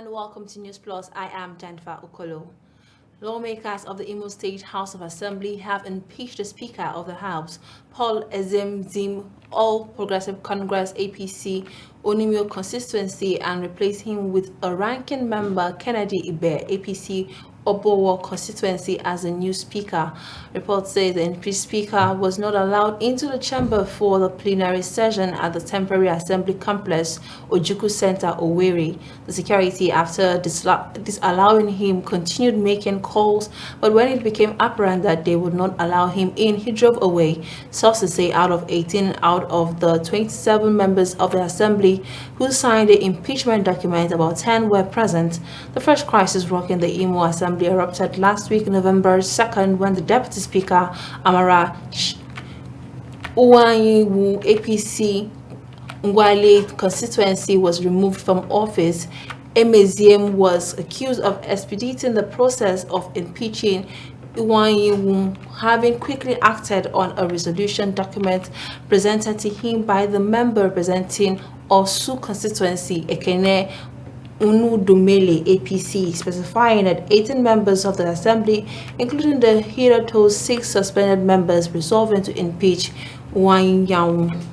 and welcome to News Plus. I am Jennifer Okolo. Lawmakers of the Imo State House of Assembly have impeached the Speaker of the House, Paul Ezem All Progressive Congress APC Onimio constituency, and replaced him with a ranking member, Kennedy Ibe APC Obowo constituency, as a new speaker. Reports say the impeached speaker was not allowed into the chamber for the plenary session at the temporary assembly complex, Ojuku Center, Owerri. The security, after disallowing him, continued making calls, but when it became apparent that they would not allow him in, he drove away. Sources say out of 18 out of the 27 members of the assembly who signed the impeachment document, about 10 were present. The first crisis rocking the Imo Assembly erupted last week, November 2nd, when the Deputy Speaker, Amara Uwanyiwu APC Ngwale constituency was removed from office. Emeziem was accused of expediting the process of impeaching Iwanyiwu, having quickly acted on a resolution document presented to him by the member representing Osu constituency, Ekene Unudumele APC, specifying that 18 members of the assembly, including the hitherto 6 suspended members, resolving to impeach Iwanyiwu.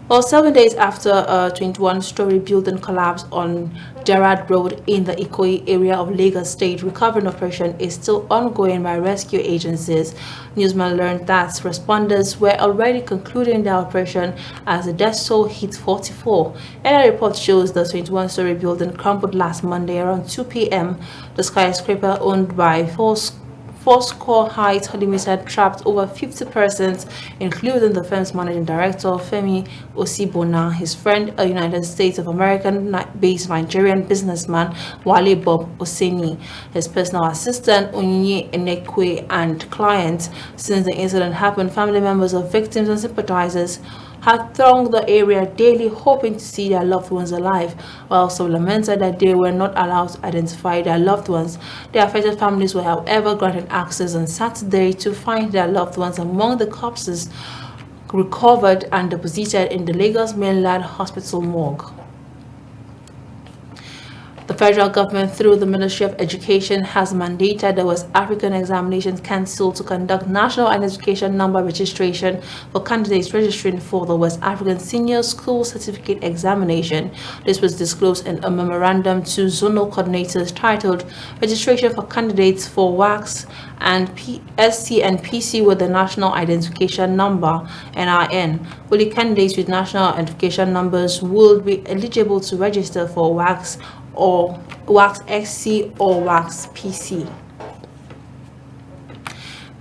Well, 7 days after a 21-story building collapsed on Gerard Road in the Ikoyi area of Lagos State, recovery operation is still ongoing by rescue agencies. Newsman learned that responders were already concluding their operation as the death toll hit 44. Another report shows the 21-story building crumbled last Monday around 2 p.m. The skyscraper, owned by Fourscore Heights Limited, trapped over 50 persons, including the firm's managing director, Femi Osibona, his friend, a United States of American-based Nigerian businessman, Wale Bob Oseni, his personal assistant, Onyinye Enekwe, and clients. Since the incident happened, family members of victims and sympathizers had thronged the area daily, hoping to see their loved ones alive, while some lamented that they were not allowed to identify their loved ones. The affected families were, however, granted access on Saturday to find their loved ones among the corpses recovered and deposited in the Lagos Mainland Hospital morgue. The federal government, through the Ministry of Education, has mandated the West African Examinations Council to conduct national identification number registration for candidates registering for the West African Senior School Certificate Examination. This was disclosed in a memorandum to zonal coordinators titled Registration for Candidates for WACS and SC and PC with the National Identification Number (NIN). Only candidates with national identification numbers will be eligible to register for WACS or WACS XC or WACS PC.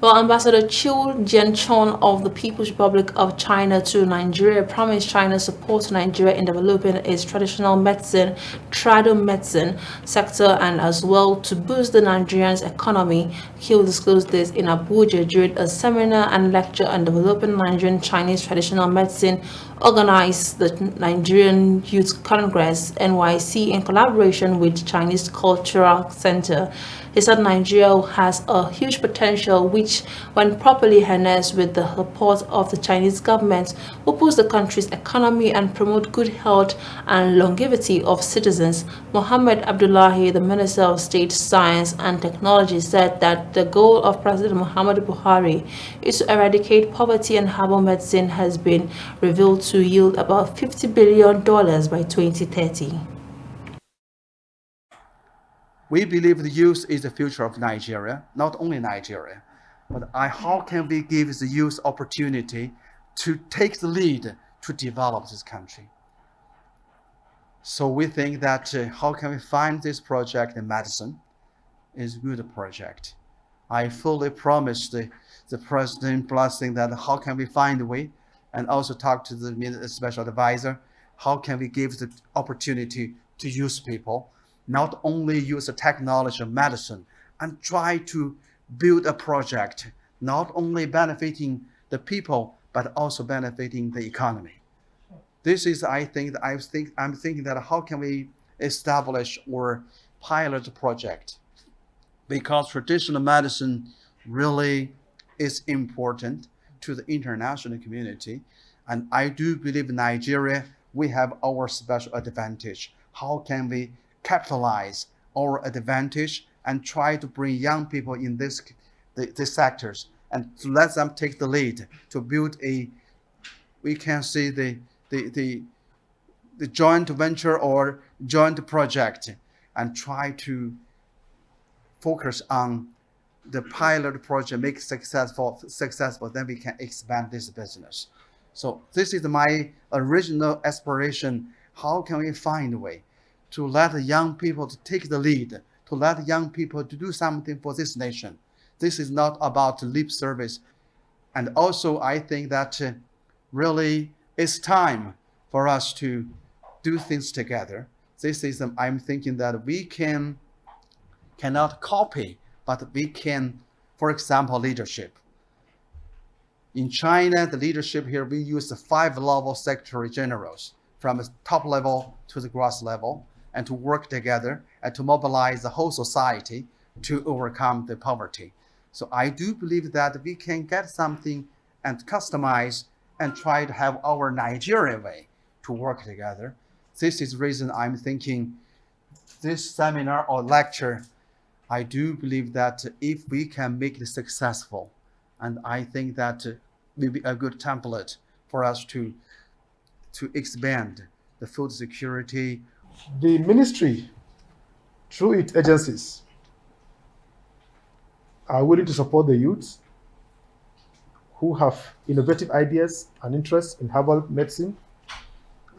Well, Ambassador Chiu Jianchun of the People's Republic of China to Nigeria promised China's support to Nigeria in developing its traditional medicine, trado-medicine sector, and as well to boost the Nigerian's economy. Chiu disclosed this in Abuja during a seminar and lecture on developing Nigerian Chinese traditional medicine organized the Nigerian Youth Congress (NYC) in collaboration with Chinese Cultural Center. He said Nigeria has a huge potential which, when properly harnessed with the support of the Chinese government, will boost the country's economy and promote good health and longevity of citizens. Mohammed Abdullahi, the Minister of State Science and Technology, said that the goal of President Muhammadu Buhari is to eradicate poverty, and herbal medicine has been revealed to yield about $50 billion by 2030. We believe the youth is the future of Nigeria, not only Nigeria, but how can we give the youth opportunity to take the lead to develop this country? So we think that how can we find this project in medicine is a good project. I fully promise the President blessing that how can we find a way, and also talk to the special advisor, how can we give the opportunity to youth people not only use the technology of medicine and try to build a project not only benefiting the people but also benefiting the economy. This is, I'm thinking that how can we establish or pilot a project, because traditional medicine really is important to the international community, and I do believe in Nigeria we have our special advantage. how can we capitalize our advantage and try to bring young people in these sectors and to let them take the lead to build we can see the joint venture or joint project and try to focus on the pilot project, make it successful, then we can expand this business. So this is my original aspiration. How can we find a way to let young people to take the lead, to let young people to do something for this nation? This is not about lip service. And also, I think that really it's time for us to do things together. This is, I'm thinking that we cannot copy, but we can, for example, leadership. In China, the leadership here, we use the 5-level secretary generals from the top level to the grass level and to work together and to mobilize the whole society to overcome the poverty. So I do believe that we can get something and customize and try to have our Nigeria way to work together. This is the reason I'm thinking this seminar or lecture, I do believe that if we can make it successful, and I think that will be a good template for us to expand the food security. The ministry, through its agencies, are willing to support the youth who have innovative ideas and interests in herbal medicine,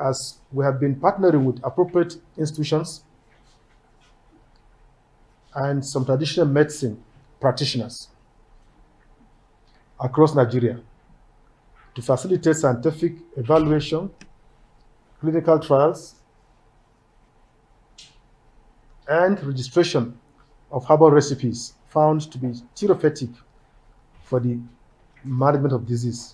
as we have been partnering with appropriate institutions and some traditional medicine practitioners across Nigeria to facilitate scientific evaluation, clinical trials, and registration of herbal recipes found to be therapeutic for the management of disease.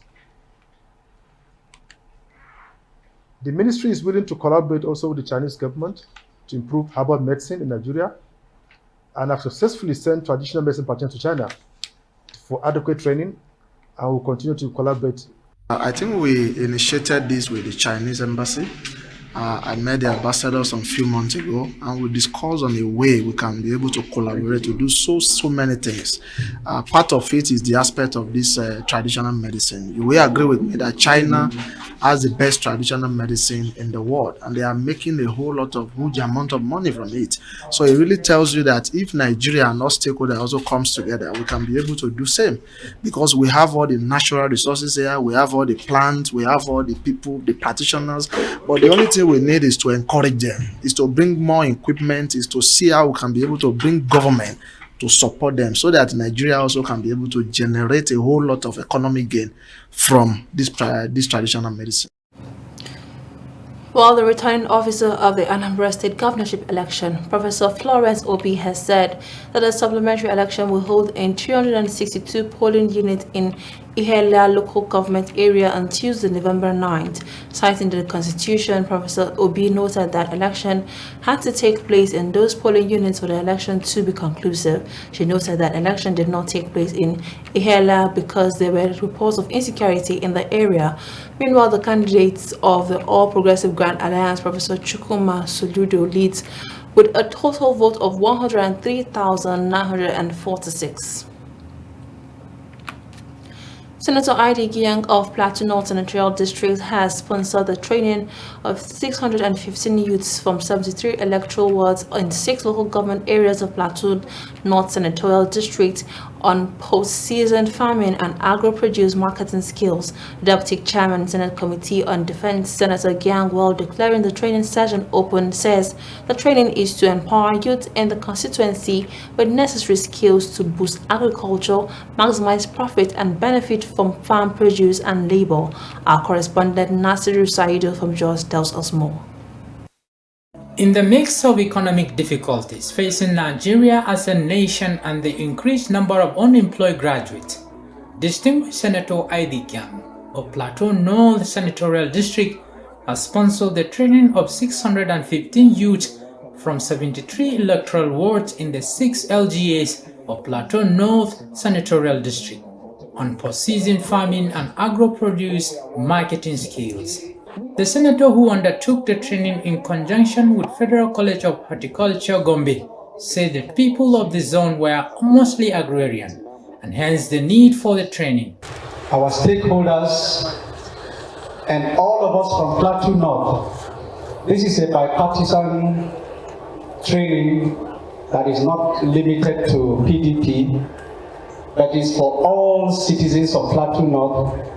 The ministry is willing to collaborate also with the Chinese government to improve herbal medicine in Nigeria, and have successfully sent traditional medicine practitioners to China for adequate training, and will continue to collaborate. I think we initiated this with the Chinese embassy. I met the ambassador some few months ago, and we discussed on a way we can be able to collaborate to do so many things. Part of it is the aspect of this traditional medicine. You will agree with me that China has the best traditional medicine in the world, and they are making a whole lot of huge amount of money from it. So it really tells you that if Nigeria and all stakeholders also comes together, we can be able to do same, because we have all the natural resources here, we have all the plants, we have all the people, the practitioners, but the only thing we need is to encourage them, is to bring more equipment, is to see how we can be able to bring government to support them, so that Nigeria also can be able to generate a whole lot of economic gain from this traditional medicine. While the returning officer of the Anambra State governorship election, Professor Florence Obi, has said that a supplementary election will hold in 362 polling units in Iheala local government area on Tuesday, November 9th. Citing the Constitution, Professor Obi noted that election had to take place in those polling units for the election to be conclusive. She noted that election did not take place in Iheala because there were reports of insecurity in the area. Meanwhile, the candidates of the All Progressive Grand Alliance, Professor Chukwuma Soludo, leads with a total vote of 103,946. Senator I.D. Giang of Plateau North Senatorial District has sponsored the training of 615 youths from 73 electoral wards in 6 local government areas of Plateau North Senatorial District on post-season farming and agro-produce marketing skills. Deputy Chairman, Senate Committee on Defense, Senator Giang, while declaring the training session open, says the training is to empower youth in the constituency with necessary skills to boost agriculture, maximize profit and benefit from farm produce and labor. Our correspondent Nasiru Saidu from Jos tells us more. In the mix of economic difficulties facing Nigeria as a nation and the increased number of unemployed graduates, distinguished Senator I.D. Giang of Plateau North Senatorial District has sponsored the training of 615 youths from 73 electoral wards in the 6 LGAs of Plateau North Senatorial District on post-season farming and agro-produce marketing skills. The senator who undertook the training in conjunction with Federal College of Horticulture, Gombe, said the people of the zone were mostly agrarian, and hence the need for the training. Our stakeholders and all of us from Plateau North, this is a bipartisan training that is not limited to PDP, but is for all citizens of Plateau North,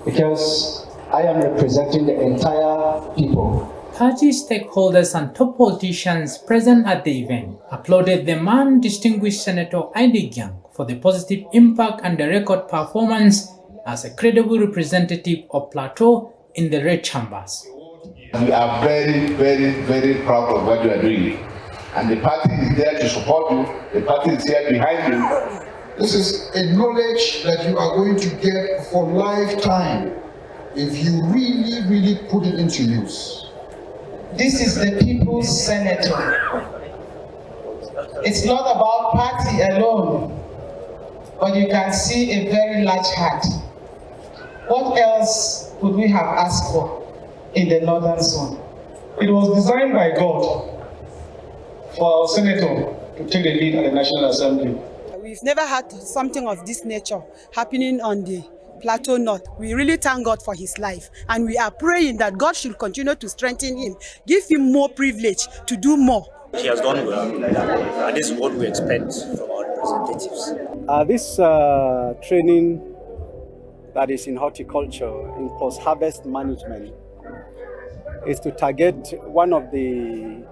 because I am representing the entire people. Party stakeholders and top politicians present at the event applauded the man, distinguished Senator Ide Gyang, for the positive impact and the record performance as a credible representative of Plateau in the red chambers. We are very, very, very proud of what you are doing. And the party is there to support you. The party is here behind you. This is a knowledge that you are going to get for lifetime if you really, really put it into use. This is the people's senator. It's not about party alone, but you can see a very large heart. What else could we have asked for in the northern zone? It was designed by God for our senator to take the lead at the National Assembly. We've never had something of this nature happening on the Plateau North. We really thank God for his life, and we are praying that God should continue to strengthen him, give him more privilege to do more. He has done well, and this is what we expect from our representatives. This training that is in horticulture, in post-harvest management, is to target one of the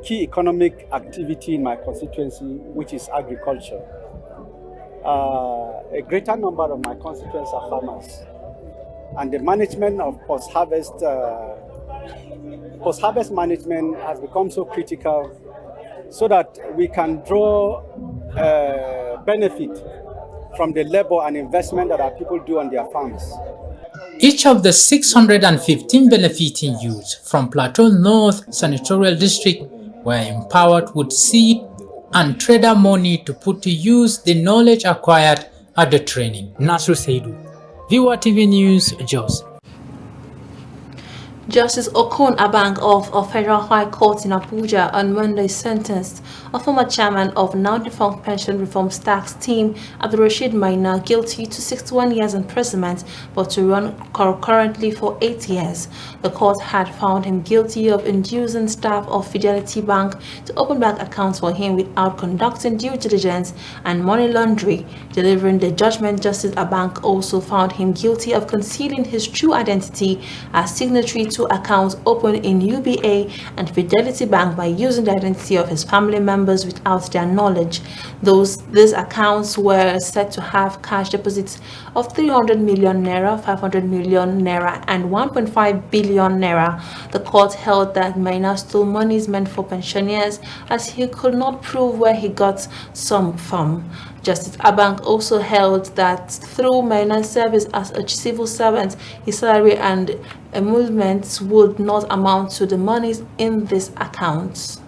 key economic activity in my constituency, which is agriculture. A greater number of my constituents are farmers, and the management of post-harvest management has become so critical so that we can draw benefit from the labor and investment that our people do on their farms. Each of the 615 benefiting youths from Plateau North Senatorial District were empowered with seed and trader money to put to use the knowledge acquired at the training. Nasru Seidu, Viewer TV News, Jos. Justice Okon Abang of a Federal High Court in Abuja on Monday sentenced a former chairman of now-defunct Pension Reform Tax Team, Abdulrashid Maina, guilty to 61 years imprisonment, but to run concurrently for 8 years. The court had found him guilty of inducing staff of Fidelity Bank to open bank accounts for him without conducting due diligence and money laundering. Delivering the judgment, Justice Abang also found him guilty of concealing his true identity as signatory to accounts opened in UBA and Fidelity Bank by using the identity of his family members without their knowledge. These accounts were said to have cash deposits of 300 million naira, 500 million naira, and 1.5 billion naira. The court held that Maina stole monies meant for pensioners as he could not prove where he got some from. Justice Abang also held that through Maina's service as a civil servant, his salary and emoluments would not amount to the monies in these accounts.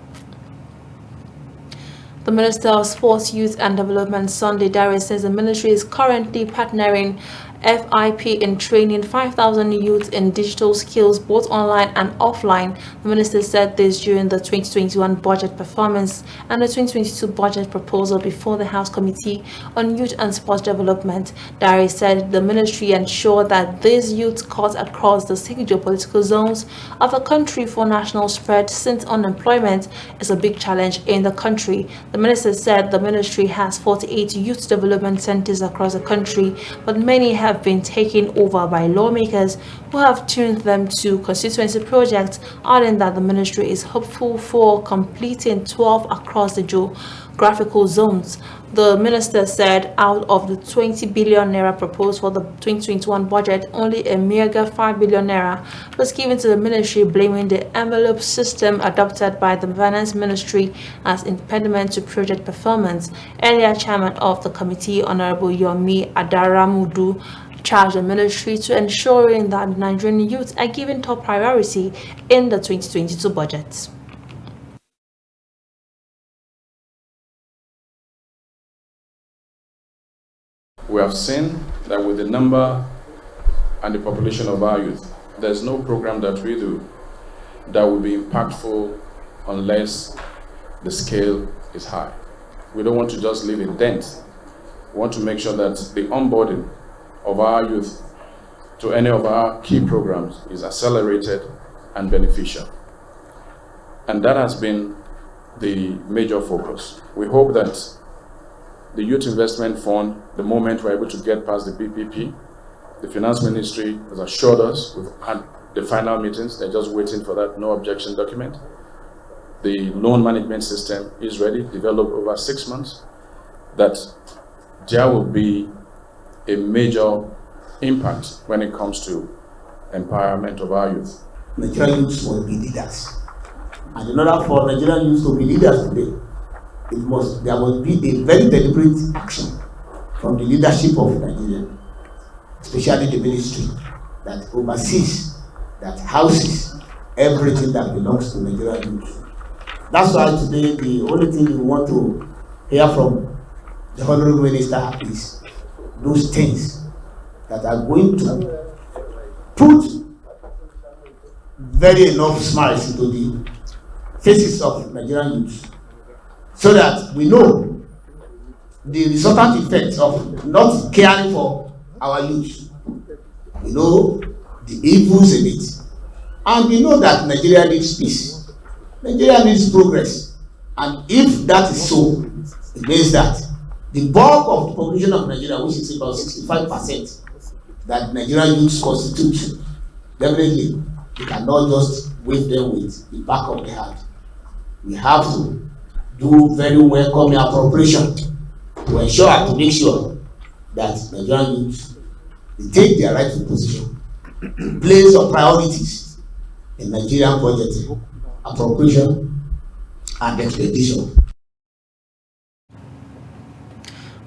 The Minister of Sports, Youth and Development, Sunday Dare, says the ministry is currently partnering FIP in training 5,000 youths in digital skills, both online and offline. The minister said this during the 2021 budget performance and the 2022 budget proposal before the House Committee on Youth and Sports Development. Dare said the ministry ensure that these youths cut across the 6 geopolitical zones of the country for national spread, since unemployment is a big challenge in the country. The minister said the ministry has 48 youth development centers across the country, but many have been taken over by lawmakers who have tuned them to constituency projects, adding that the ministry is hopeful for completing 12 across the geographical zones. The minister said out of the 20 billion naira proposed for the 2021 budget, only a meager 5 billion naira was given to the ministry, blaming the envelope system adopted by the finance ministry as impediment to project performance. Earlier, chairman of the committee, Honorable Yomi Adaramudu, charged the ministry to ensuring that Nigerian youth are given top priority in the 2022 budget. We have seen that with the number and the population of our youth, there's no program that we do that will be impactful unless the scale is high. We don't want to just leave a dent. We want to make sure that the onboarding of our youth to any of our key programs is accelerated and beneficial. And that has been the major focus. We hope that the Youth Investment Fund, the moment we're able to get past the PPP, the Finance Ministry has assured us, we've had the final meetings, they're just waiting for that no objection document. The loan management system is ready, developed over 6 months, that there will be a major impact when it comes to empowerment of our youth. Nigerian youth must be leaders. And in order for Nigerian youth to be leaders today, there must be a very deliberate action from the leadership of Nigeria, especially the ministry that oversees, that houses everything that belongs to Nigerian youth. That's why today the only thing we want to hear from the Honorable Minister is those things that are going to put very enough smiles into the faces of Nigerian youth, so that we know the resultant effect of not caring for our youth. We know the evils in it, and we know that Nigeria needs peace. Nigeria needs progress, and if that is so, it means that the bulk of the population of Nigeria, which is about 65%, that Nigerian youths constitute, definitely we cannot just wave them with the back of the hand. We have to do very welcome appropriation to ensure and to make sure that Nigerian youths take their rightful position in place of priorities in Nigerian budgeting, appropriation, and expedition.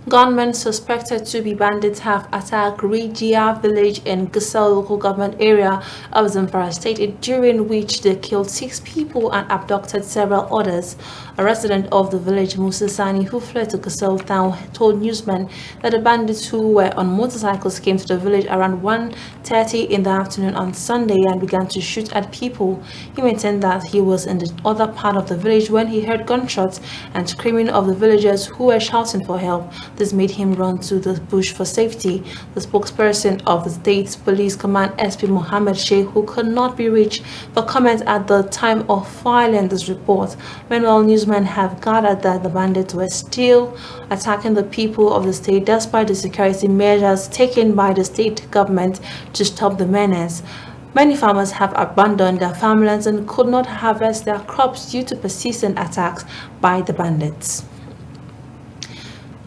Gunmen suspected to be bandits have attacked Rijia village in Gusau local government area of Zamfara state, during which they killed 6 people and abducted several others. A resident of the village, Musa Sani, who fled to Gusau town, told newsmen that the bandits who were on motorcycles came to the village around 1:30 in the afternoon on Sunday and began to shoot at people. He maintained that he was in the other part of the village when he heard gunshots and screaming of the villagers who were shouting for help. This made him run to the bush for safety. The spokesperson of the state's police command, SP Mohammed Sheikh, who could not be reached for comment at the time of filing this report. Meanwhile, newsmen have gathered that the bandits were still attacking the people of the state despite the security measures taken by the state government to stop the menace. Many farmers have abandoned their farmlands and could not harvest their crops due to persistent attacks by the bandits.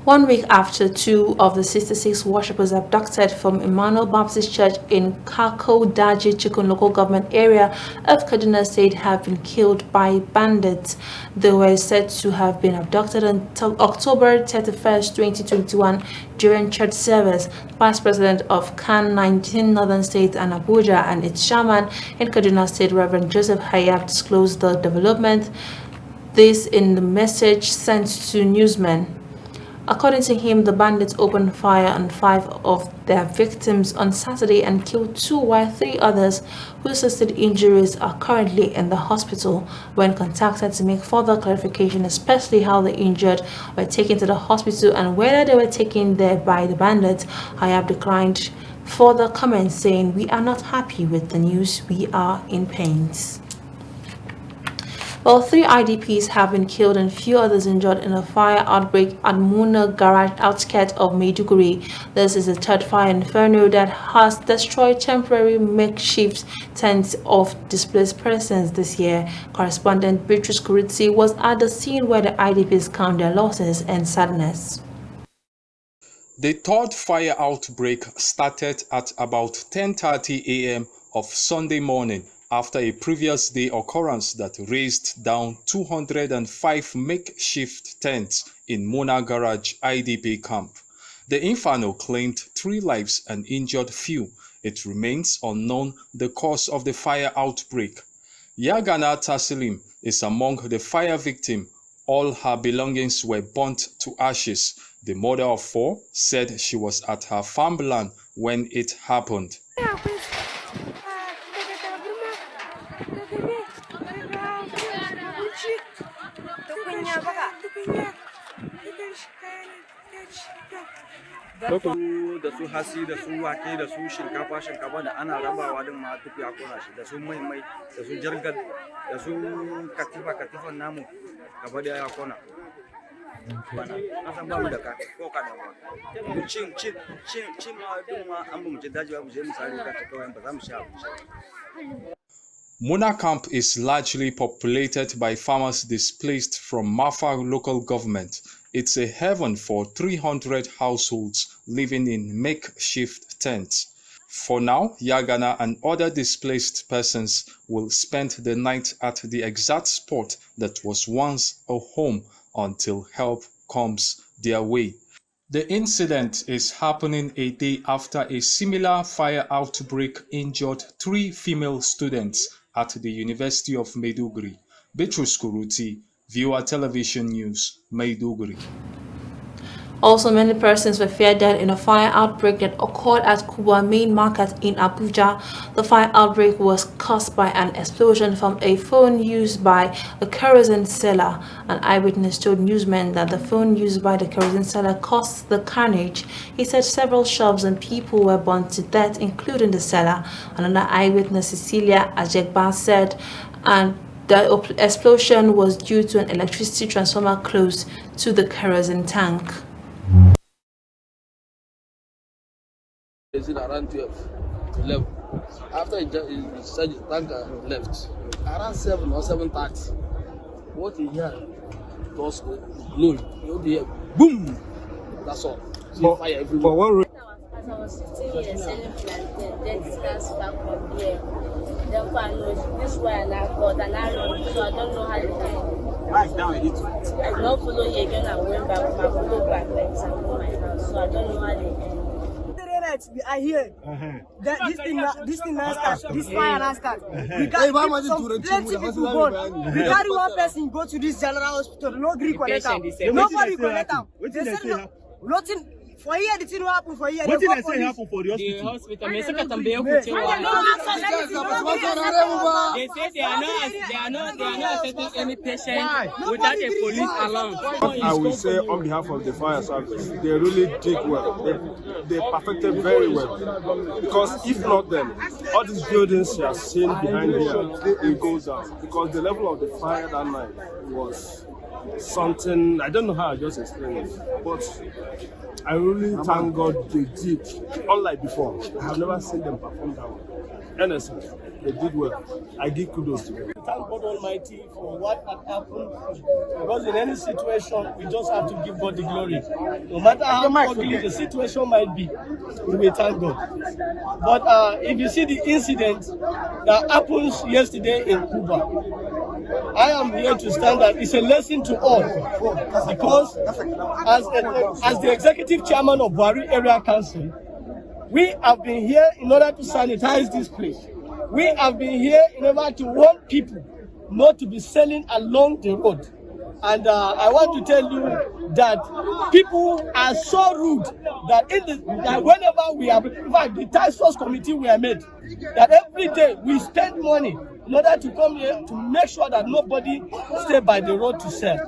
1 week after 2 of the 66 worshippers abducted from Emmanuel Baptist Church in Kako Daji Chikun local government area of Kaduna State have been killed by bandits. They were said to have been abducted until October 31st, 2021 during church service. Vice President of CAN 19 Northern States and Abuja and its chairman in Kaduna State, Reverend Joseph Hayab, disclosed the development. This in the message sent to newsmen. According to him, the bandits opened fire on 5 of their victims on Saturday and killed 2, while 3 others who sustained injuries are currently in the hospital. When contacted to make further clarification, especially how the injured were taken to the hospital and whether they were taken there by the bandits, Hayab declined further comments, saying, "We are not happy with the news. We are in pains." Well, 3 IDPs have been killed and few others injured in a fire outbreak at Muna Garage outskirts of Maiduguri. This is the 3rd fire inferno that has destroyed temporary makeshift tents of displaced persons this year. Correspondent Beatrice Kuritsi was at the scene where the IDPs count their losses and sadness. The 3rd fire outbreak started at about 10:30 a.m. of Sunday morning, after a previous day occurrence that razed down 205 makeshift tents in Mona Garage IDP camp. The inferno claimed 3 lives and injured few. It remains unknown the cause of the fire outbreak. Yagana Tasilim is among the fire victims. All her belongings were burnt to ashes. The mother of 4 said she was at her farmland when it happened. da su hasi da su wake da su shinkafa da ana rabawa din ma duk ya kona shi da su mai da su jirgal da su katifan namu gaba da ya kona bana asan ba mu da ko ka da ba mu cin ma din ma an ba mu je daji ba mu je misali ka ta kawai ba za mu sha abinci. Muna Camp is largely populated by farmers displaced from Mafa local government. It's a haven for 300 households living in makeshift tents. For now, Yagana and other displaced persons will spend the night at the exact spot that was once a home until help comes their way. The incident is happening a day after a similar fire outbreak injured 3 female students at the University of Maiduguri. Beatrice Kuruti, Viewer Television News, Maiduguri. Also, many persons were feared dead in a fire outbreak that occurred at Kubwa Main Market in Abuja. The fire outbreak was caused by an explosion from a phone used by a kerosene seller. An eyewitness told newsmen that the phone used by the kerosene seller caused the carnage. He said several shops and people were burned to death, including the seller. Another eyewitness, Cecilia Ajegba, said the explosion was due to an electricity transformer close to the kerosene tank. Around 12, 11. After he said the tanker left, around 7 or 7:30, what he heard was blowing. You hear boom. That's all. See fire everywhere. As I was sitting here selling plantain, then this guy back from here. Then I know this way and I got and I run, so I don't know how to do it. Right down a little. I did not follow here again. I went back with my follow back like I go my house, so I don't know how they end. I hear that this thing now start, this fire now start. We carry plenty people go. We carry one person go to this general hospital, no gree collect am. Nobody collect am. They say nothing. For here, the thing will happen for here. What did they say happen for the hospital? They say they are not accepting any patient without a police alarm. I will say on behalf of the fire service, they really did well. They perfected very well. Because if not them, all these buildings you are seeing behind here, it goes down. Because the level of the fire that night was something, I don't know how I just explain it, but I really thank God they did. Unlike before, I have never seen them perform that way. Honestly, they did well. I give kudos to them. Thank God Almighty for what had happened. Because in any situation, we just have to give God the glory. No matter how ugly the situation might be, we will thank God. But if you see the incident that happens yesterday in Cuba, I am here to stand that it's a lesson to all, because as the executive chairman of Buhari Area Council, we have been here in order to sanitize this place. We have been here in order to warn people not to be selling along the road. And I want to tell you that people are so rude that whenever we have, in fact, the task force committee we are made, that every day we spend money in order to come here to make sure that nobody stay by the road to sell.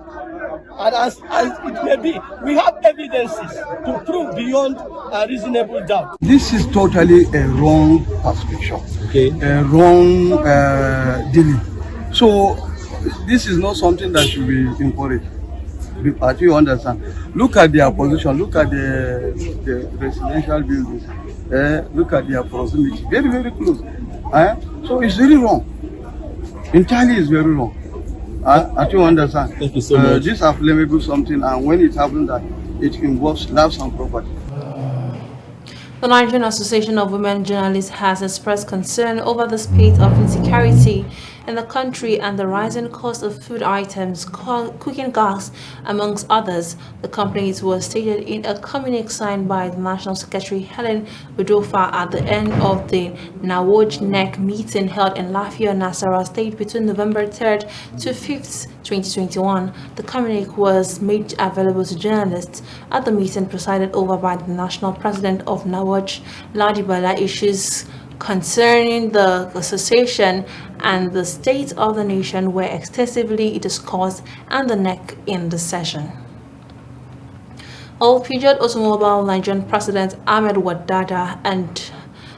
And as it may be, we have evidences to prove beyond a reasonable doubt. This is totally a wrong perception, a wrong dealing. So this is not something that should be encouraged. As you understand, look at their position, look at the residential buildings, look at their proximity, very, very close. So it's really wrong. Entirely is very wrong. As you understand, thank you so much. This is flammable something, and when it happens that it involves lives and property. The Nigerian Association of Women Journalists has expressed concern over the spate of insecurity in the country and the rising cost of food items, cooking gas, amongst others. The complaint was stated in a communique signed by the National Secretary Helen Udofa at the end of the Nawoj NEC meeting held in Lafia, Nasarawa State between November 3rd to 5th, 2021. The communique was made available to journalists at the meeting presided over by the National President of Nawoj, Ladibala. Issues concerning the association and the state of the nation were extensively discussed and the neck in the session. All-period automobile Nigerian President Ahmed Wadada and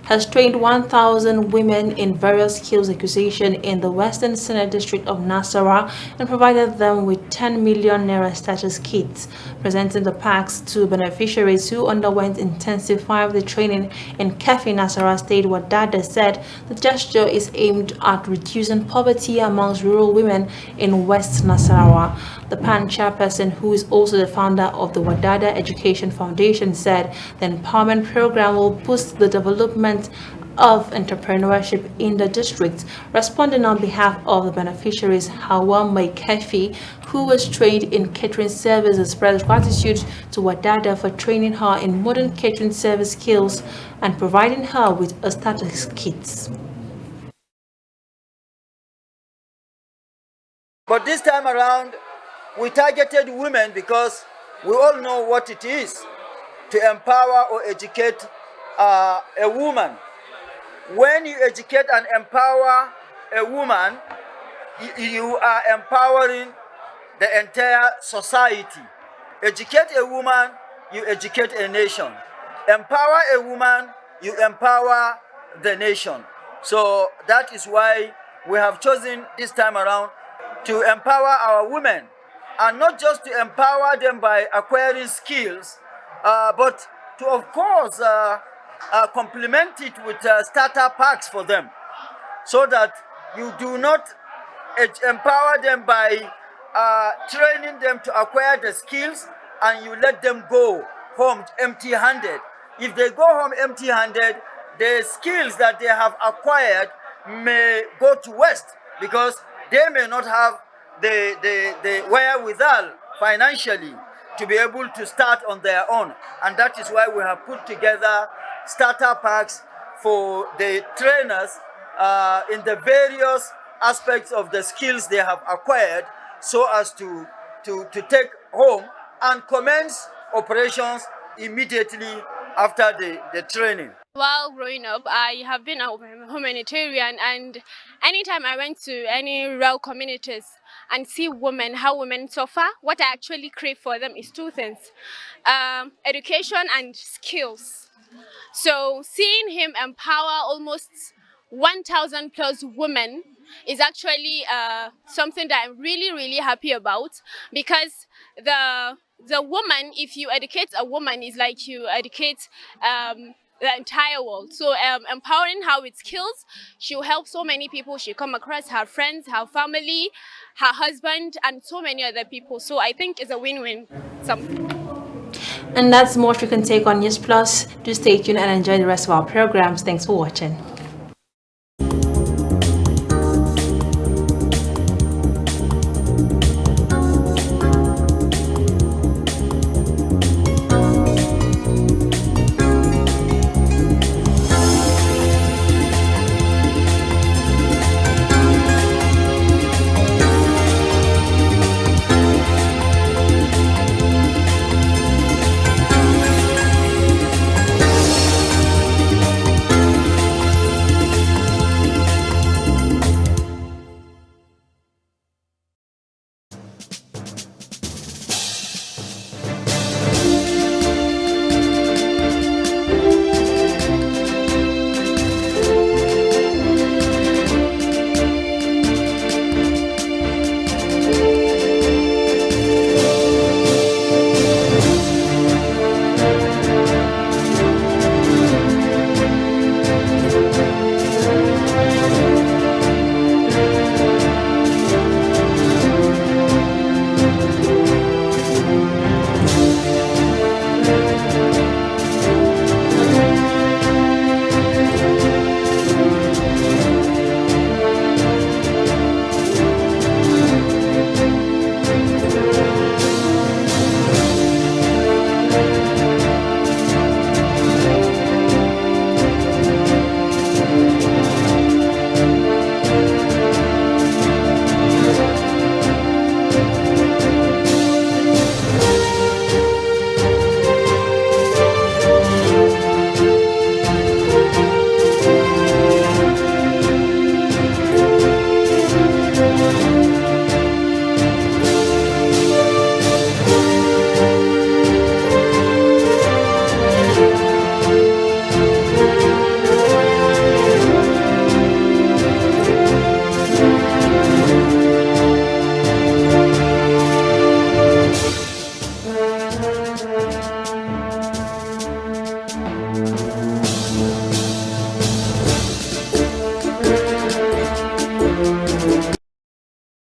has trained 1,000 women in various skills acquisition in the Western Senate District of Nasarawa and provided them with 10 million naira status kits, presenting the packs to beneficiaries who underwent intensive 5-day training in Kefi, Nasarawa State. Wadada said the gesture is aimed at reducing poverty amongst rural women in West Nasarawa. The PAN chairperson, who is also the founder of the Wadada Education Foundation, said the empowerment program will boost the development of entrepreneurship in the district. Responding on behalf of the beneficiaries, Hawa Mai Kefi, who was trained in catering service, expressed gratitude to Wadada for training her in modern catering service skills and providing her with a status kit. But this time around, we targeted women because we all know what it is to empower or educate a woman. When you educate and empower a woman, you are empowering the entire society. Educate a woman, you educate a nation. Empower a woman, you empower the nation. So that is why we have chosen this time around to empower our women, and not just to empower them by acquiring skills, but to, of course, complement it with starter packs for them, so that you do not empower them by training them to acquire the skills and you let them go home empty-handed. If they go home empty-handed, the skills that they have acquired may go to waste because they may not have the wherewithal financially to be able to start on their own. And that is why we have put together starter packs for the trainers in the various aspects of the skills they have acquired, so as to take home and commence operations immediately after the training. While growing up, I have been a humanitarian, and anytime I went to any rural communities and see women, how women suffer, what I actually crave for them is two things: education and skills. So seeing him empower almost 1,000 plus women is actually something that I'm really happy about, because the woman, if you educate a woman, is like you educate the entire world. So empowering her with skills, she'll help so many people. She'll come across her friends, her family, her husband, and so many other people. So I think it's a win-win something. And that's more you can take on News Plus. Do stay tuned and enjoy the rest of our programs. Thanks for watching.